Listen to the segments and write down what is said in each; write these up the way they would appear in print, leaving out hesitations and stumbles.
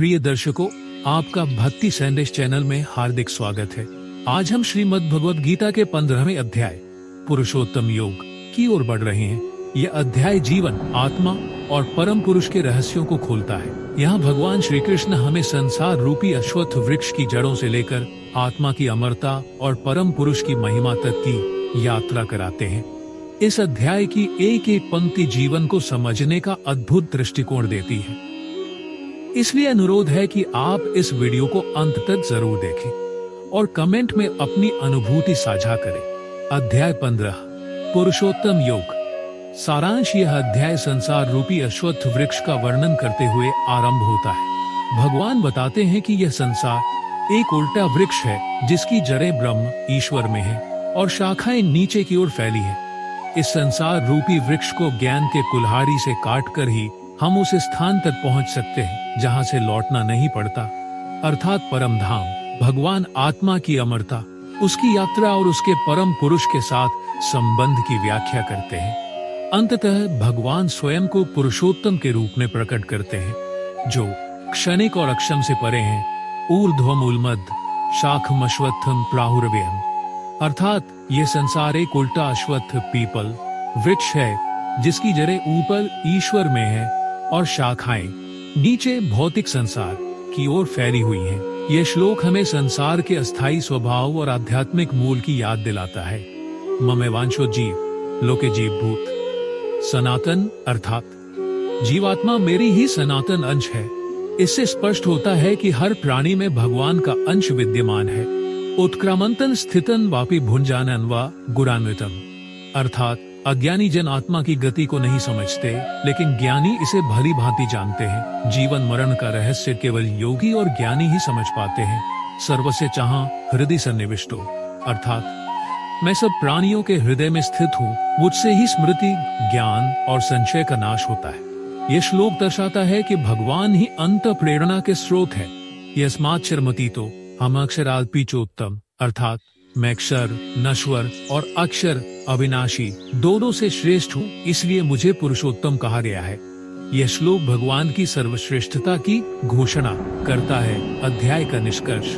प्रिय दर्शकों, आपका भक्ति संदेश चैनल में हार्दिक स्वागत है। आज हम श्रीमद् भगवद गीता के 15वें अध्याय पुरुषोत्तम योग की ओर बढ़ रहे हैं। यह अध्याय जीवन, आत्मा और परम पुरुष के रहस्यों को खोलता है। यहाँ भगवान श्री कृष्ण हमें संसार रूपी अश्वत्थ वृक्ष की जड़ों से लेकर आत्मा की अमरता और परम पुरुष की महिमा तक की यात्रा कराते हैं। इस अध्याय की एक एक पंक्ति जीवन को समझने का अद्भुत दृष्टिकोण देती है। इसलिए अनुरोध है कि आप इस वीडियो को अंत तक जरूर देखें और कमेंट में अपनी अनुभूति साझा करें। अध्याय 15 पुरुषोत्तम योग। सारांश। यह अध्याय संसार रूपी अश्वत्थ वृक्ष का वर्णन करते हुए आरंभ होता है। भगवान बताते हैं कि यह संसार एक उल्टा वृक्ष है जिसकी जड़ें ब्रह्म ईश्वर में है और शाखाएं नीचे की ओर फैली है। इस संसार रूपी वृक्ष को ज्ञान के कुल्हाड़ी से काटकर ही हम उस स्थान तक पहुंच सकते हैं जहां से लौटना नहीं पड़ता, अर्थात परम धाम। भगवान आत्मा की अमरता, उसकी यात्रा और उसके परम पुरुष के साथ संबंध की व्याख्या करते हैं। अंततः भगवान स्वयं को पुरुषोत्तम के रूप में प्रकट करते हैं, जो क्षणिक और अक्षम से परे हैं। ऊर्ध्वम उल्मद शाखमश्वत्थम प्राहुरव्यम, अर्थात ये संसार एक उल्टा अश्वत्थ पीपल वृक्ष है जिसकी जड़ें ऊपर ईश्वर में है और शाखाएं नीचे भौतिक संसार की ओर फैली हुई हैं। यह श्लोक हमें संसार के अस्थायी स्वभाव और आध्यात्मिक मूल की याद दिलाता है। ममेवांशो जीव लोके जीवभूत सनातन, अर्थात जीवात्मा मेरी ही सनातन अंश है। इससे स्पष्ट होता है कि हर प्राणी में भगवान का अंश विद्यमान है। उत्क्रामंतन स्थितन वापि भुंजानन व गुणान्वितम, अर्थात अज्ञानी जन आत्मा की गति को नहीं समझते, लेकिन ज्ञानी इसे भली भांति जानते हैं। जीवन मरण का रहस्य केवल योगी और ज्ञानी ही समझ पाते हैं। सर्वस्य चाहा हृदय सन्निविष्टो, अर्थात मैं सब प्राणियों के हृदय में स्थित हूँ। मुझसे ही स्मृति, ज्ञान और संशय का नाश होता है। यह श्लोक दर्शाता है कि भगवान ही अंत प्रेरणा के स्रोत है। यस्माच्चरमती तो हम अक्षराल्पीचोत्तम, अर्थात मैं अक्षर, नश्वर और अक्षर अविनाशी दोनों से श्रेष्ठ हूँ, इसलिए मुझे पुरुषोत्तम कहा गया है। यह श्लोक भगवान की सर्वश्रेष्ठता की घोषणा करता है। अध्याय का निष्कर्ष।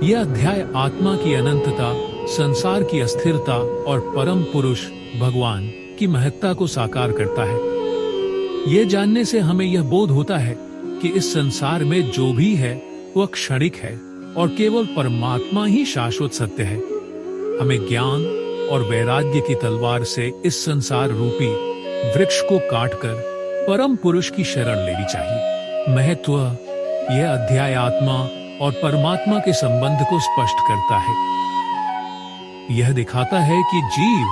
यह अध्याय आत्मा की अनंतता, संसार की अस्थिरता और परम पुरुष भगवान की महत्ता को साकार करता है। यह जानने से हमें यह बोध होता है कि इस संसार में जो भी है वह क्षणिक है और केवल परमात्मा ही शाश्वत सत्य है। हमें ज्ञान और वैराग्य की तलवार से इस संसार रूपी वृक्ष को काटकर परम पुरुष की शरण लेनी चाहिए। महत्व। यह अध्याय आत्मा और परमात्मा के संबंध को स्पष्ट करता है। यह दिखाता है कि जीव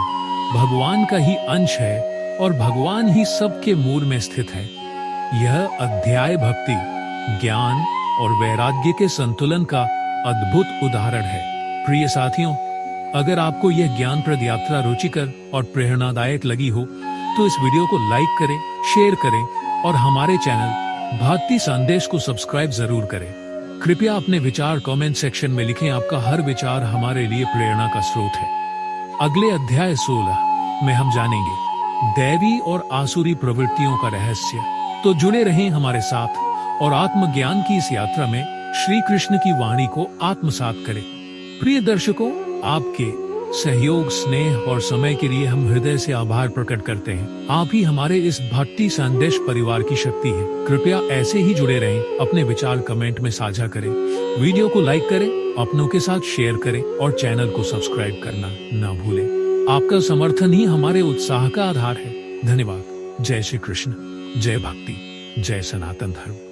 भगवान का ही अंश है और भगवान ही सबके मूल में स्थित है। यह अध्याय भक्ति, ज्ञान और वैराग्य के संतुलन का अद्भुत उदाहरण है। प्रिय साथियों, अगर आपको यह ज्ञानप्रद यात्रा रुचिकर और प्रेरणादायक लगी हो तो इस वीडियो को लाइक करें, शेयर करें और हमारे चैनल भक्ति संदेश को सब्सक्राइब जरूर करें। कृपया अपने विचार कमेंट सेक्शन में लिखें। आपका हर विचार हमारे लिए प्रेरणा का स्रोत है। अगले अध्याय 16 में हम जानेंगे दैवी और आसुरी प्रवृत्तियों का रहस्य। तो जुड़े रहें हमारे साथ और आत्मज्ञान की इस यात्रा में श्री कृष्ण की वाणी को आत्मसात करें। प्रिय दर्शकों, आपके सहयोग, स्नेह और समय के लिए हम हृदय से आभार प्रकट करते हैं। आप ही हमारे इस भक्ति संदेश परिवार की शक्ति है। कृपया ऐसे ही जुड़े रहें। अपने विचार कमेंट में साझा करें, वीडियो को लाइक करें, अपनों के साथ शेयर करें और चैनल को सब्सक्राइब करना न भूलें। आपका समर्थन ही हमारे उत्साह का आधार है। धन्यवाद। जय श्री कृष्ण, जय भक्ति, जय सनातन धर्म।